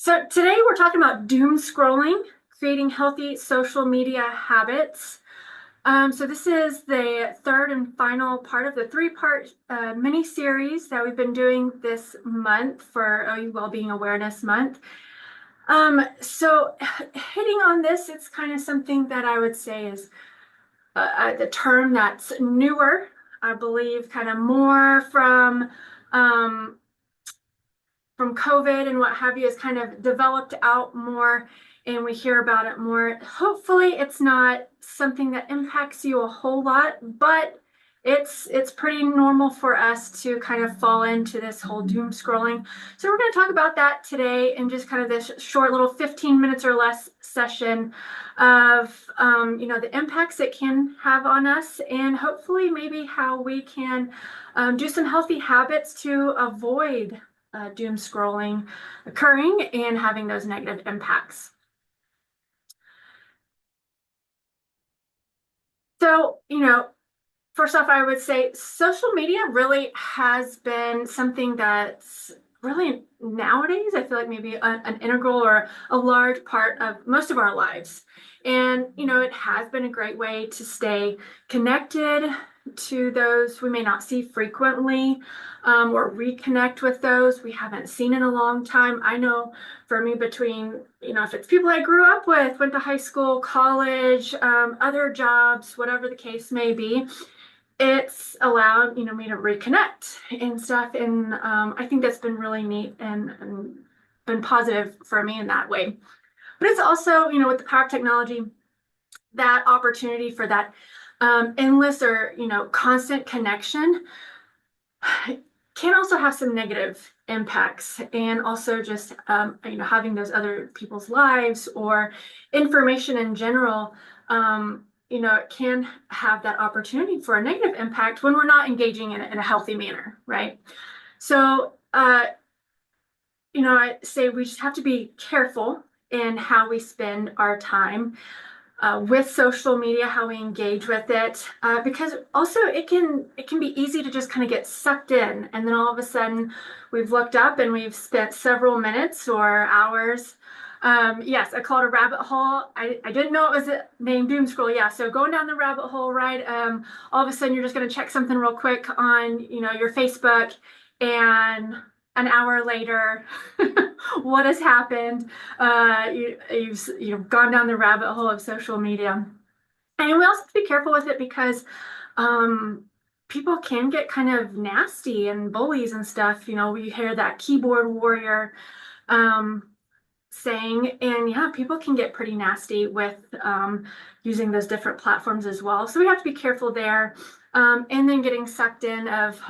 So today we're talking about doom scrolling, creating healthy social media habits. So this is the third and final part of the three-part mini series that we've been doing this month for OU Wellbeing Awareness Month. So hitting on this, it's kind of something that I would say is the term that's newer, I believe, kind of more um, from COVID and what have you has kind of developed out more and we hear about it more. Hopefully it's not something that impacts you a whole lot, but it's pretty normal for us to kind of fall into this whole doom scrolling. So we're going to talk about that today in just kind of this short little 15 minutes or less session of the impacts it can have on us and hopefully maybe how we can do some healthy habits to avoid doom scrolling occurring and having those negative impacts. So, first off, I would say social media really has been something that's really nowadays, I feel like maybe an integral or a large part of most of our lives. And, it has been a great way to stay connected to those we may not see frequently, or reconnect with those we haven't seen in a long time. I know for me, between, if it's people I grew up with, went to high school, college, other jobs, whatever the case may be, it's allowed me to reconnect and stuff, and I think that's been really neat and been positive for me in that way. But it's also, with the power of technology, that opportunity for that endless or constant connection can also have some negative impacts, and also just having those other people's lives or information in general, it can have that opportunity for a negative impact when we're not engaging in it in a healthy manner, right? So I say we just have to be careful in how we spend our time with social media, how we engage with it, because also it can be easy to just kind of get sucked in, and then all of a sudden we've looked up and we've spent several minutes or hours. Yes, I call it a rabbit hole. I didn't know it was named doom scroll. Yeah, so going down the rabbit hole, right? All of a sudden you're just going to check something real quick on your Facebook, and an hour later, what has happened? You've gone down the rabbit hole of social media, and we also have to be careful with it because people can get kind of nasty and bullies and stuff. We hear that keyboard warrior saying, and yeah, people can get pretty nasty with using those different platforms as well. So we have to be careful there, and then getting sucked in of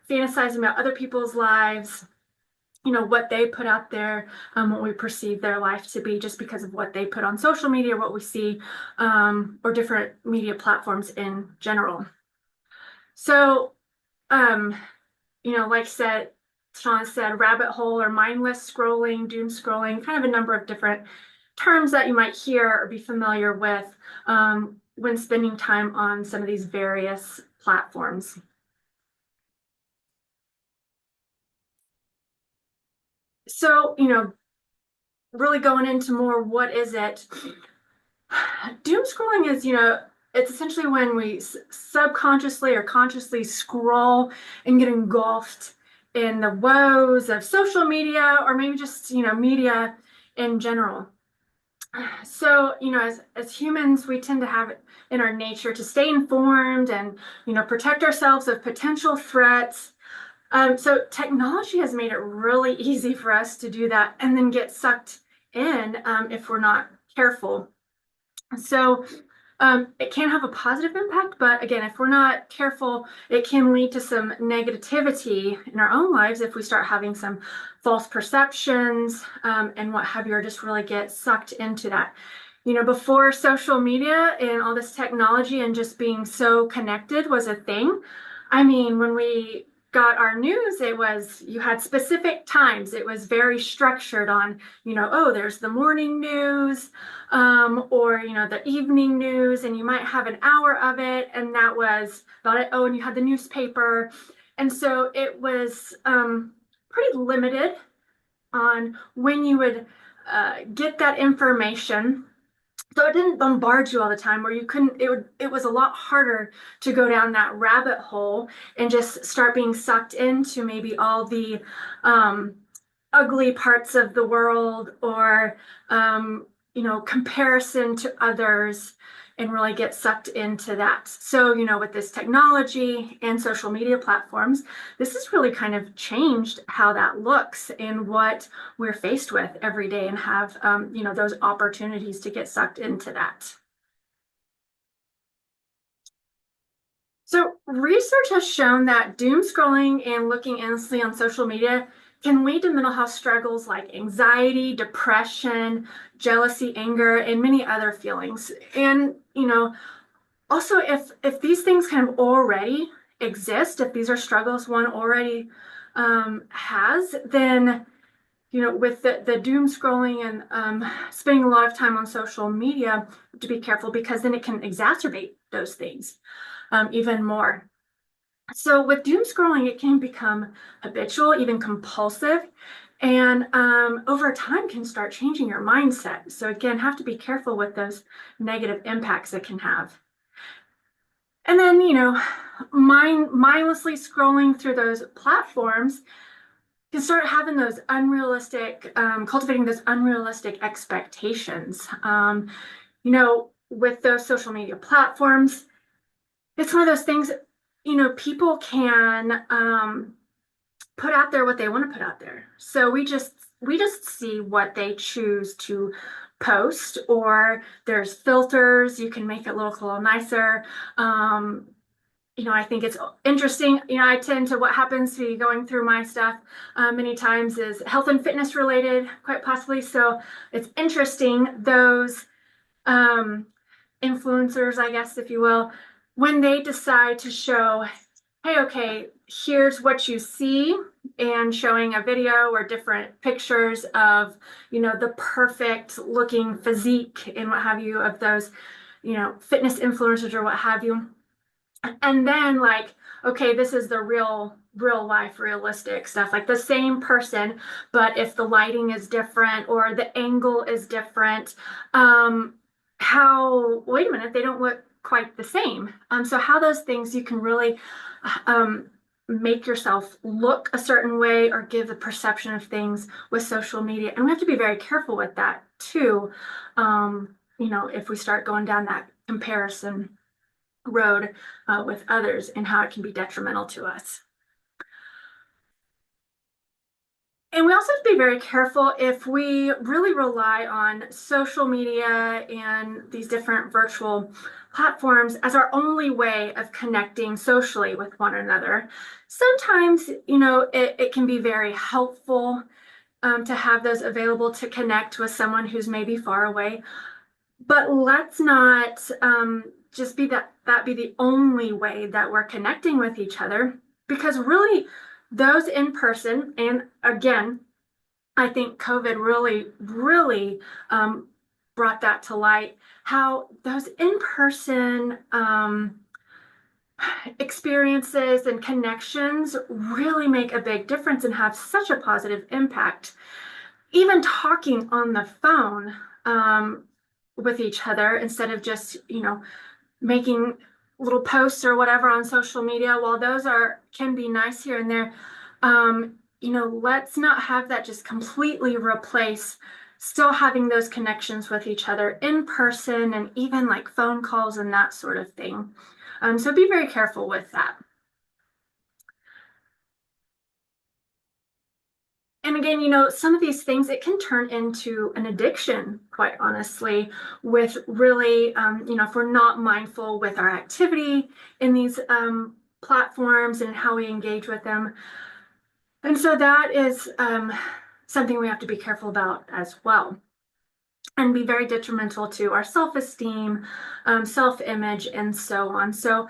fantasizing about other people's lives, what they put out there, what we perceive their life to be just because of what they put on social media, what we see, or different media platforms in general. So, like Sean said, rabbit hole or mindless scrolling, doom scrolling, kind of a number of different terms that you might hear or be familiar with when spending time on some of these various platforms. So, really going into more, what is it? Doom scrolling is, it's essentially when we subconsciously or consciously scroll and get engulfed in the woes of social media, or maybe just, media in general. So, as humans, we tend to have it in our nature to stay informed and, protect ourselves of potential threats. So technology has made it really easy for us to do that and then get sucked in if we're not careful. So it can have a positive impact, but again, if we're not careful, it can lead to some negativity in our own lives if we start having some false perceptions and what have you, or just really get sucked into that. Before social media and all this technology and just being so connected was a thing. I mean, when we got our news, you had specific times. It was very structured on, there's the morning news, or the evening news, and you might have an hour of it, and that was about it. Oh, and you had the newspaper, and so it was pretty limited on when you would get that information. So it didn't bombard you all the time, where you couldn't, it was a lot harder to go down that rabbit hole and just start being sucked into maybe all the um, ugly parts of the world, or comparison to others, and really get sucked into that. So, with this technology and social media platforms, this has really kind of changed how that looks and what we're faced with every day, and have those opportunities to get sucked into that. So research has shown that doom scrolling and looking endlessly on social media can lead to mental health struggles like anxiety, depression, jealousy, anger, and many other feelings. And, also, if these things kind of already exist, if these are struggles one already has, then, with the doom scrolling and spending a lot of time on social media, to be careful, because then it can exacerbate those things even more. So with doom scrolling, it can become habitual, even compulsive, and over time can start changing your mindset. So again, have to be careful with those negative impacts it can have. And then, mindlessly scrolling through those platforms can start having those unrealistic, cultivating those unrealistic expectations. With those social media platforms, it's one of those things, people can put out there what they want to put out there. So we just see what they choose to post, or there's filters. You can make it look a little nicer. I think it's interesting. I tend to, what happens to be going through my stuff many times is health and fitness related, quite possibly. So it's interesting, those influencers, I guess, if you will, when they decide to show, hey, okay, here's what you see, and showing a video or different pictures of, the perfect looking physique and what have you of those, fitness influencers or what have you. And then, like, okay, this is the real life, realistic stuff, like the same person, but if the lighting is different or the angle is different, wait a minute, they don't look quite the same. So how those things, you can really make yourself look a certain way, or give the perception of things with social media. And we have to be very careful with that too. If we start going down that comparison road with others, and how it can be detrimental to us. And we also have to be very careful if we really rely on social media and these different virtual platforms as our only way of connecting socially with one another. Sometimes, it can be very helpful to have those available to connect with someone who's maybe far away. But let's not just be that be the only way that we're connecting with each other, because really those in person, and again, I think COVID really brought that to light, how those in-person experiences and connections really make a big difference and have such a positive impact. Even talking on the phone with each other, instead of just, making little posts or whatever on social media, while those can be nice here and there, let's not have that just completely replace still having those connections with each other in person, and even like phone calls and that sort of thing. So be very careful with that. And again, some of these things, it can turn into an addiction, quite honestly, with really, if we're not mindful with our activity in these platforms and how we engage with them. And so that is something we have to be careful about as well, and be very detrimental to our self-esteem, self-image, and so on. So,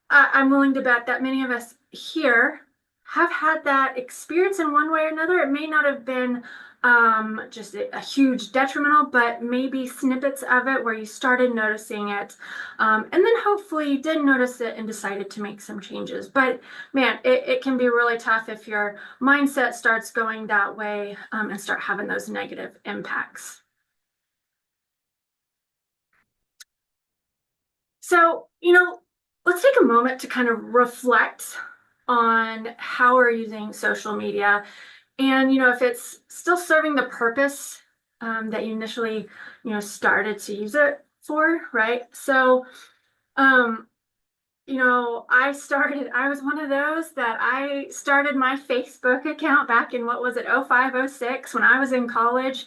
I'm willing to bet that many of us here have had that experience in one way or another. It may not have been just a huge detrimental, but maybe snippets of it where you started noticing it. And then hopefully you did notice it and decided to make some changes. But man, it can be really tough if your mindset starts going that way and start having those negative impacts. So, let's take a moment to kind of reflect on how we're using social media and, if it's still serving the purpose that you initially, started to use it for, right? So, um, I was one of those that I started my Facebook account back in what was it, 05, 06, when I was in college.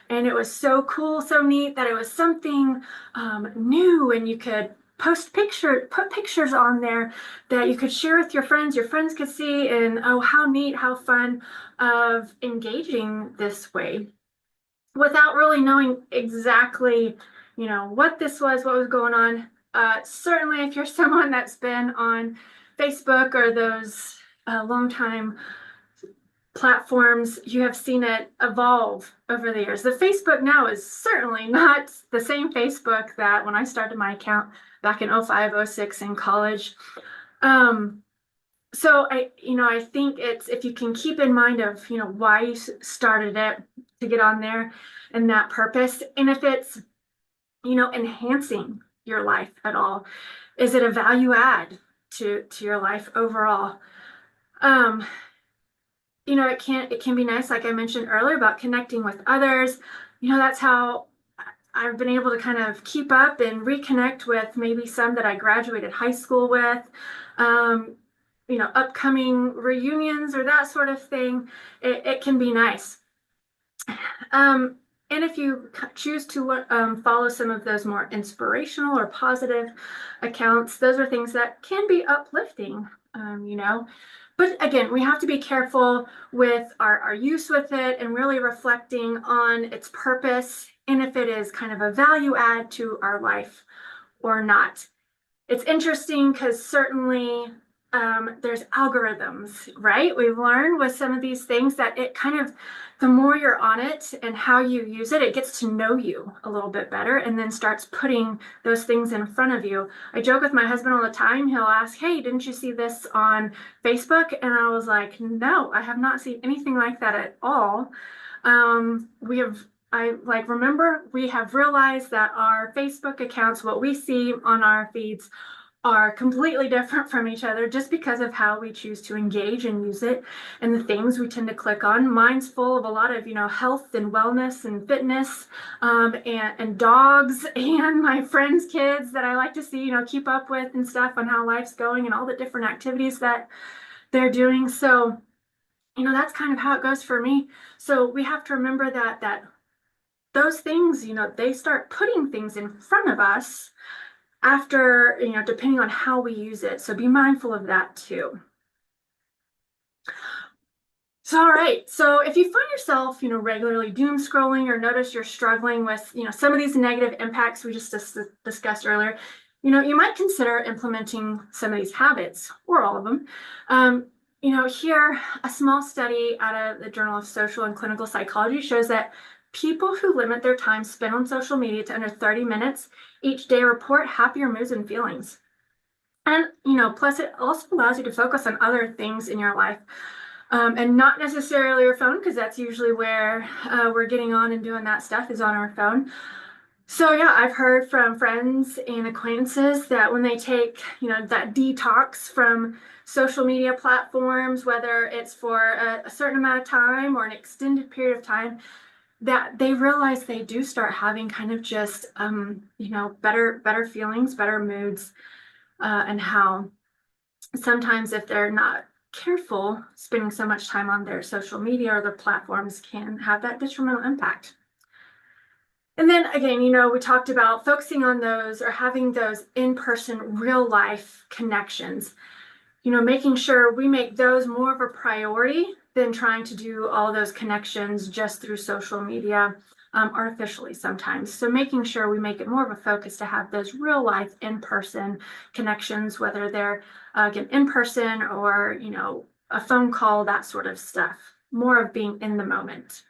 And it was so cool, so neat that it was something new and you could put pictures on there that you could share with your friends could see, and oh, how neat, how fun of engaging this way without really knowing exactly, what this was, what was going on. Certainly, if you're someone that's been on Facebook or those long time platforms, you have seen it evolve over the years. The Facebook now is certainly not the same Facebook that when I started my account back in 05, 06 in college. Um, so I think it's, if you can keep in mind of, why you started it to get on there and that purpose, and if it's, enhancing your life at all, is it a value add to your life overall? Um, it can be nice, like I mentioned earlier, about connecting with others. That's how I've been able to kind of keep up and reconnect with maybe some that I graduated high school with. Um, upcoming reunions or that sort of thing. It can be nice. Um, and if you choose to follow some of those more inspirational or positive accounts, those are things that can be uplifting, But again, we have to be careful with our use with it and really reflecting on its purpose and if it is kind of a value add to our life or not. It's interesting because certainly there's algorithms, right? We've learned with some of these things that it kind of, the more you're on it and how you use it, it gets to know you a little bit better and then starts putting those things in front of you. I joke with my husband all the time. He'll ask, "Hey, didn't you see this on Facebook?" And I was like, "No, I have not seen anything like that at all." We have remember, we have realized that our Facebook accounts, what we see on our feeds, are completely different from each other just because of how we choose to engage and use it and the things we tend to click on. Mine's full of a lot of, health and wellness and fitness, and dogs and my friends' kids that I like to see, keep up with and stuff on how life's going and all the different activities that they're doing. So, that's kind of how it goes for me. So we have to remember that those things, they start putting things in front of us after, depending on how we use it. So be mindful of that too. So, all right. So if you find yourself, regularly doom scrolling or notice you're struggling with, some of these negative impacts we just discussed earlier, you might consider implementing some of these habits or all of them. Here, a small study out of the Journal of Social and Clinical Psychology shows that people who limit their time spent on social media to under 30 minutes each day report happier moods and feelings. And, plus it also allows you to focus on other things in your life. And not necessarily your phone, because that's usually where we're getting on and doing that stuff, is on our phone. So yeah, I've heard from friends and acquaintances that when they take, that detox from social media platforms, whether it's for a certain amount of time or an extended period of time, that they realize they do start having kind of just, better feelings, better moods, and how sometimes if they're not careful, spending so much time on their social media or their platforms can have that detrimental impact. And then again, we talked about focusing on those or having those in-person real life connections, making sure we make those more of a priority than trying to do all those connections just through social media, artificially sometimes. So making sure we make it more of a focus to have those real life in-person connections, whether they're again in person or a phone call, that sort of stuff. More of being in the moment.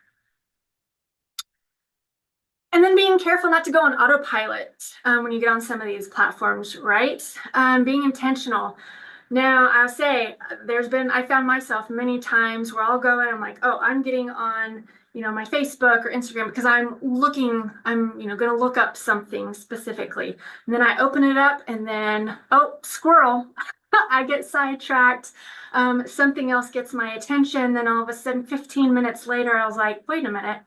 And then being careful not to go on autopilot when you get on some of these platforms, right? Being intentional. Now, I'll say I found myself many times where I'll go and I'm like, oh, I'm getting on, my Facebook or Instagram because going to look up something specifically. And then I open it up and then, oh, squirrel, I get sidetracked. Something else gets my attention. Then all of a sudden, 15 minutes later, I was like, wait a minute,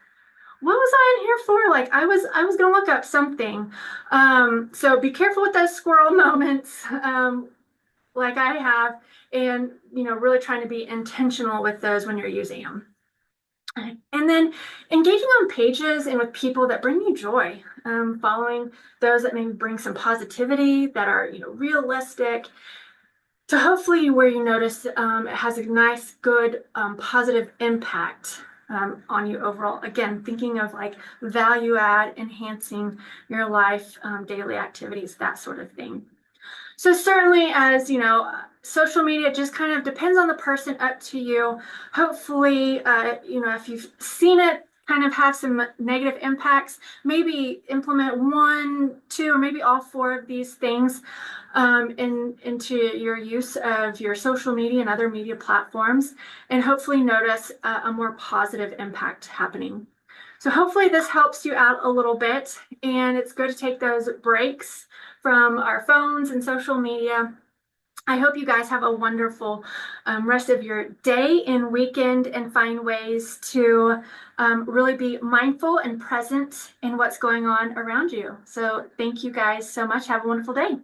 what was I in here for? Like I was gonna look up something. So be careful with those squirrel moments, like I have, and really trying to be intentional with those when you're using them. And then engaging on pages and with people that bring you joy, following those that maybe bring some positivity, that are realistic, to hopefully where you notice it has a nice, good, positive impact on you overall. Again, thinking of like value add, enhancing your life, daily activities, that sort of thing. So certainly, as social media just kind of depends on the person, up to you. Hopefully, if you've seen it kind of have some negative impacts, maybe implement one, two, or maybe all four of these things into your use of your social media and other media platforms, and hopefully notice a more positive impact happening. So hopefully this helps you out a little bit, and it's good to take those breaks from our phones and social media. I hope you guys have a wonderful rest of your day and weekend, and find ways to really be mindful and present in what's going on around you. So thank you guys so much. Have a wonderful day.